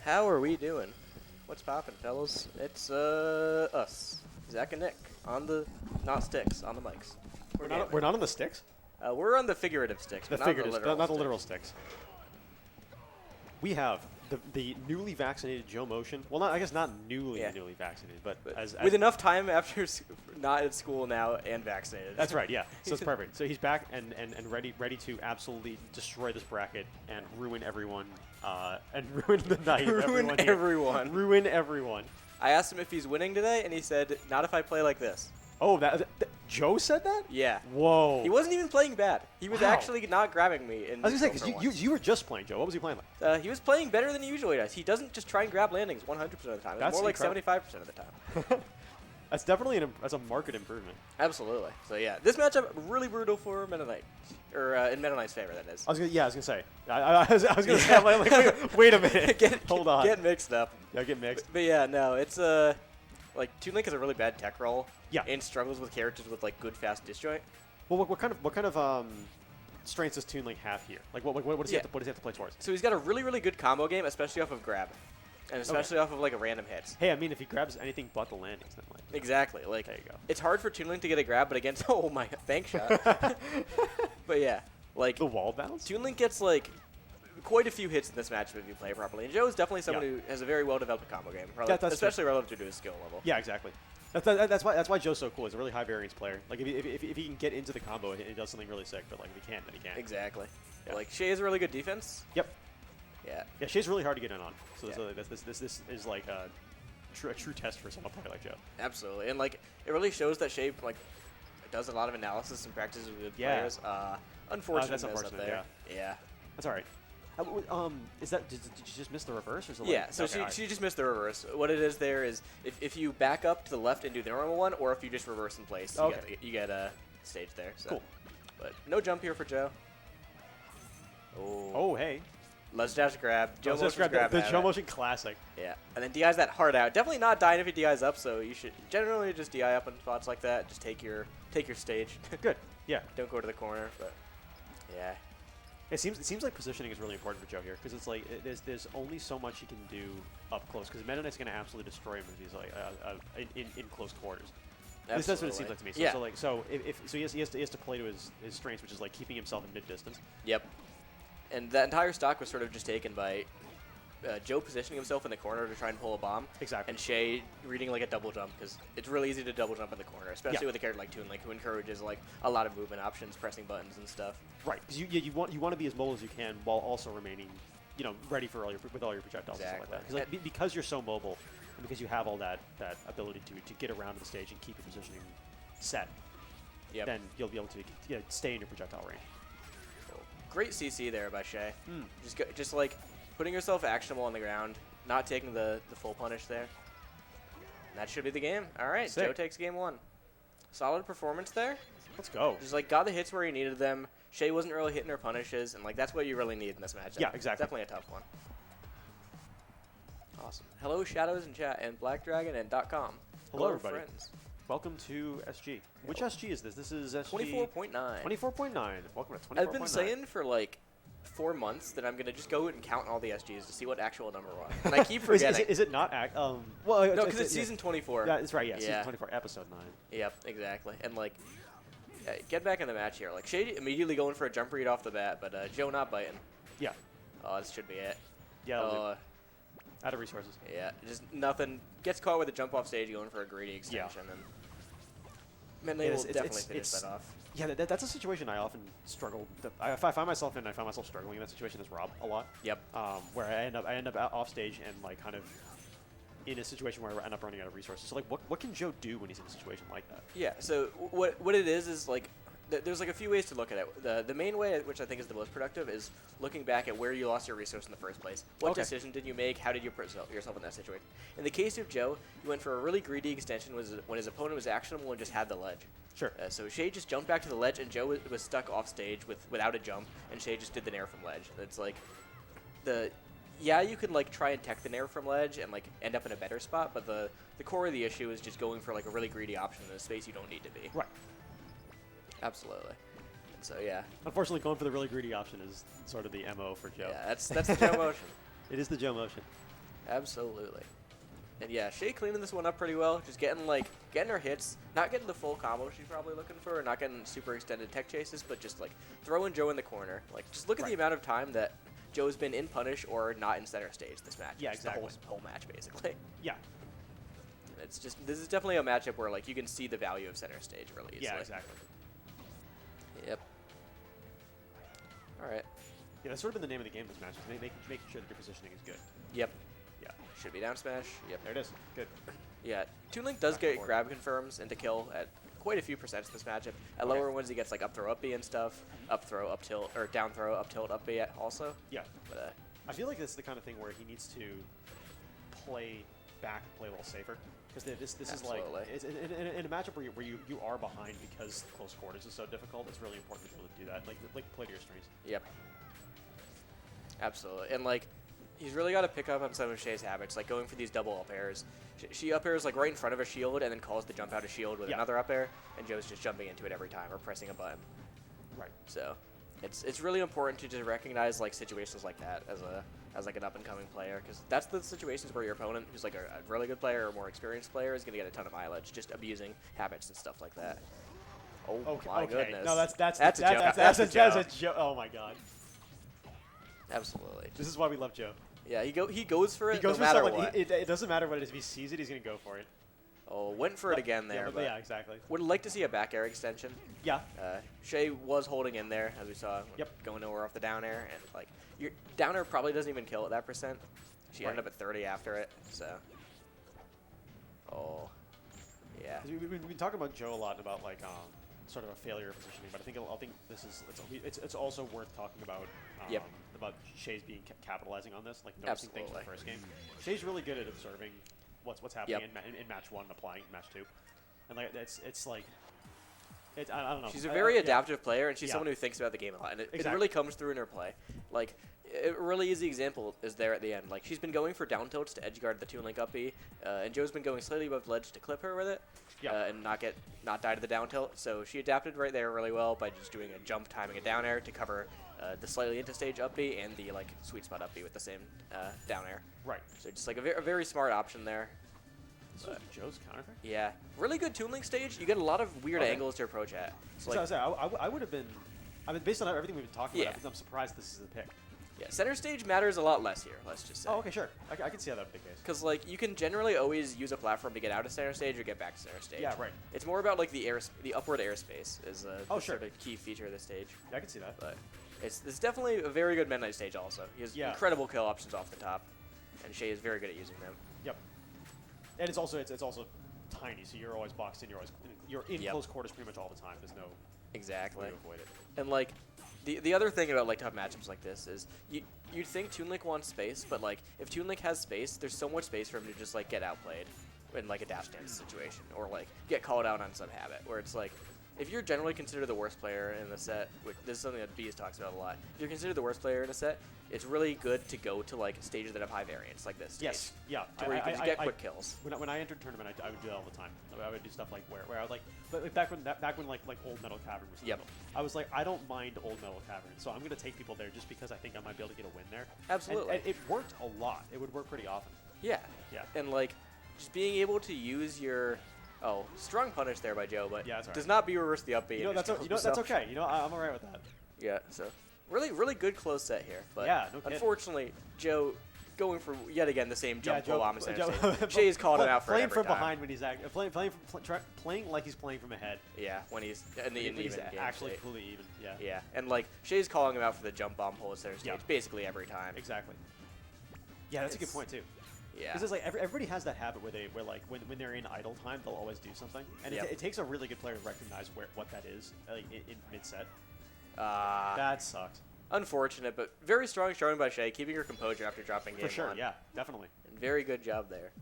How are we doing? What's poppin', fellas? It's us, Zach and Nick, on the not sticks, on the mics. We're not on the sticks. We're on the figurative sticks, but not the literal sticks. We have the newly vaccinated Joemotion. Well, I guess not newly vaccinated, but as with enough time after not at school now and vaccinated. That's right. Yeah. So it's perfect. So he's back and ready to absolutely destroy this bracket and ruin everyone and ruin the night. Ruin everyone. I asked him if he's winning today, and he said, "Not if I play like this." Oh, Joe said that? Yeah. Whoa. He wasn't even playing bad. He was actually not grabbing me. I was going to say, because you were just playing, Joe. What was he playing like? He was playing better than he usually does. He doesn't just try and grab landings 100% of the time. It's more like 75% of the time. That's definitely that's a marked improvement. Absolutely. So, yeah, this matchup, really brutal for Meta Knight. Or in Meta Knight's favor, that is. I was going to say. I was going to say, I'm like, wait a minute. Hold on. Get mixed up. Yeah, get mixed. But yeah, no, it's like, Toon Link has a really bad tech roll. Yeah. And struggles with characters with, like, good, fast disjoint. Well, what kind of strengths does Toon Link have here? Like, what does he have to play towards? So he's got a really, really good combo game, especially off of grab. And especially off of, like, a random hits. Hey, I mean, if he grabs anything but the landings, then, like... Exactly. Like, there you go. It's hard for Toon Link to get a grab, but against... Oh, my... Bank shot. But, yeah. Like... The wall bounce? Toon Link gets, like, quite a few hits in this matchup if you play properly. And Joe is definitely someone who has a very well-developed combo game, especially relative to his skill level. Yeah, exactly. That's why Joe's so cool. He's a really high variance player. Like if he can get into the combo, it does something really sick. But like if he can't, then he can't. Exactly. Yeah. Like Shay has a really good defense. Yep. Yeah. Yeah, Shay's really hard to get in on. So this is like a true test for someone player like Joe. Absolutely, and like it really shows that Shay like does a lot of analysis and practices with good players. Unfortunately, that's unfortunate. Up there. Yeah. That's all right. Is that did you just miss the reverse? Or is it yeah, so she just missed the reverse. What it is there is if you back up to the left and do the normal one, or if you just reverse in place, you get a stage there. So. Cool. But no jump here for Joe. Oh, hey. Let's dash grab. Joemotion grab. The Joemotion classic. Yeah, and then DI's that hard out. Definitely not dying if he DI's up, so you should generally just DI up in spots like that. Just take your stage. Good. Yeah. Don't go to the corner, but yeah. It seems like positioning is really important for Joe here because it's like there's only so much he can do up close because Meta Knight's going to absolutely destroy him if he's like in close quarters. That's what it seems like to me. So, yeah. So he has to play to his strengths, which is like keeping himself in mid distance. Yep. And that entire stock was sort of just taken by Joe positioning himself in the corner to try and pull a bomb. Exactly. And Shay reading like a double jump because it's really easy to double jump in the corner, especially with a character like Toon Link who encourages like a lot of movement options, pressing buttons and stuff. Right. Because you want to be as mobile as you can while also remaining, ready for with all your projectiles and stuff like that. Because because you're so mobile and because you have all that ability to get around the stage and keep your positioning set, then you'll be able to stay in your projectile range. Great CC there by Shay. Just like putting yourself actionable on the ground, not taking the full punish there. And that should be the game. All right, sick. Joe takes game one. Solid performance there. Let's go. Just like got the hits where he needed them. Shay wasn't really hitting her punishes, and like that's what you really need in this matchup. Yeah, exactly. Definitely a tough one. Awesome. Hello, Shadows in chat and Black Dragon and .com. Hello, everybody. Friends. Welcome to SG. Which SG is this? This is SG 24.9. 24.9. Welcome to 24.9. I've been saying for like 4 months that I'm going to just go and count all the SGs to see what actual number was. And I keep forgetting. is it not? No, because it's season 24. Yeah, that's right. Yeah, season 24, episode 9. Yep, exactly. And like, get back in the match here. Like Shady immediately going for a jump read off the bat, but Joe not biting. Yeah. Oh, this should be it. Yeah. Out of resources. Yeah, just nothing. Gets caught with a jump off stage going for a greedy extension. Yeah. And They will definitely finish that off. Yeah, that's a situation I often struggle. If I find myself in, I find myself struggling in that situation as Rob a lot. Yep. Where I end up off stage and like kind of in a situation where I end up running out of resources. So like, what can Joe do when he's in a situation like that? Yeah. So what it is like. There's like a few ways to look at it. The main way, which I think is the most productive, is looking back at where you lost your resource in the first place. What decision did you make? How did you put yourself in that situation? In the case of Joe, he went for a really greedy extension when his opponent was actionable and just had the ledge. Sure. So Shay just jumped back to the ledge, and Joe was stuck off stage without a jump, and Shay just did the nair from ledge. It's like you could like try and tech the nair from ledge and like end up in a better spot, but the core of the issue is just going for like a really greedy option in a space you don't need to be. Right. Absolutely. So yeah. Unfortunately, going for the really greedy option is sort of the MO for Joe. Yeah, that's the Joemotion. It is the Joemotion. Absolutely. And yeah, Shay cleaning this one up pretty well. Just getting her hits, not getting the full combo she's probably looking for, not getting super extended tech chases, but just like throwing Joe in the corner. Like just look at the amount of time that Joe's been in punish or not in center stage this match. Yeah, Just exactly. The whole match basically. Yeah. And it's just this is definitely a matchup where like you can see the value of center stage really easily. Yeah, exactly. Yep. All right. Yeah, that's sort of been the name of the game this match, is making sure that your positioning is good. Yep. Yeah. Should be down smash. Yep. There it is. Good. Yeah. Toon Link does Back and get forth. grab confirms into kill at quite a few percents this matchup. At lower ones, he gets like up throw, up B and stuff. Up throw, up tilt, or down throw, up tilt, up B also. Yeah. But, I feel like this is the kind of thing where he needs to play back and play a little safer. Because this is like, it's, in a matchup where you are behind because close quarters is so difficult, it's really important to be able to do that. Like play to your strengths. Yep. Absolutely. And like, he's really got to pick up on some of Shay's habits, like going for these double up airs. She up airs like right in front of a shield and then calls the jump out of shield with another up air, and Joe's just jumping into it every time or pressing a button. Right. So it's really important to just recognize like situations like that as like an up and coming player, because that's the situations where your opponent, who's like a really good player or more experienced player, is gonna get a ton of mileage just abusing habits and stuff like that. Oh my goodness. No, that's a joke. Oh my god. Absolutely. This is why we love Joe. Yeah, he goes for it He goes no matter for what. it doesn't matter what it is. If he sees it, he's gonna go for it. Oh, went for it again there. But yeah, exactly. would like to see a back air extension. Yeah. Shay was holding in there, as we saw. Yep. Going nowhere off the down air, and like your down air probably doesn't even kill at that percent. She ended up at 30 after it. So. Oh. Yeah. We've been talking about Joe a lot about like sort of a failure of positioning, but I think this is it's also worth talking about. About Shay's capitalizing on this, like noticing things in the first game. Shay's really good at observing what's happening in match 1 and applying in match 2, and like it's like I don't know. She's a very adaptive player, and she's someone who thinks about the game a lot, and it really comes through in her play. Like a really easy example is there at the end. Like she's been going for down tilts to edge guard the Toon Link up B, and Joe's been going slightly above the ledge to clip her with it, and not die to the down tilt. So she adapted right there really well by just doing a jump, timing a down air to cover the slightly into stage up B and the like sweet spot up B with the same down air. Right. So just like a very smart option there. So Joe's counter pick? Yeah, really good Toon Link stage. You get a lot of weird angles to approach at. So like, I would have been. I mean, based on everything we've been talking about, I'm surprised this is the pick. Yeah, center stage matters a lot less here, let's just say. Oh, okay, sure. I can see how that would be the case. Because, like, you can generally always use a platform to get out of center stage or get back to center stage. Yeah, right. It's more about, like, the upward airspace is the sure. sort of key feature of the stage. Yeah, I can see that. But it's definitely a very good Midnight stage also. He has incredible kill options off the top, and Shay is very good at using them. Yep. And it's also tiny, so you're always boxed in. You're in close quarters pretty much all the time. There's no way to avoid it. And, like, the other thing about like tough matchups like this is you'd think Toon Link wants space, but like if Toon Link has space, there's so much space for him to just like get outplayed in like a dash dance situation or like get called out on some habit where it's like if you're generally considered the worst player in the set, which this is something that Bees talks about a lot. If you're considered the worst player in a set, it's really good to go to like stages that have high variance like this stage. Yes, yeah. To where you can just get quick kills. When I entered tournament, I would do that all the time. I would do stuff like where I was like, but like back when like Old Metal Cavern was legal, I was like, I don't mind Old Metal Cavern, so I'm gonna take people there just because I think I might be able to get a win there. Absolutely. And it worked a lot. It would work pretty often. Yeah. Yeah. And like just being able to use your strong punish there by Joe, but does not be reverse the up B. That's okay. I'm alright with that. Yeah. So really good close set here, but no kidding. unfortunately Joe going for yet again the same jump pull bomb center stage. Shay's called him out for it every playing from time. behind when he's playing like he's playing from ahead. Yeah, when he's in the even game actually state. completely even. Yeah. Yeah, and like Shay's calling him out for the jump bomb pull at center stage basically every time. Exactly. Yeah, that's a good point too. Yeah. Because it's like everybody has that habit where like when they're in idle time, they'll always do something, and it takes a really good player to recognize what that is like in mid set. That sucks. Unfortunate, but very strong showing by Shay, keeping her composure after dropping game For sure, one. yeah, definitely. And very good job there.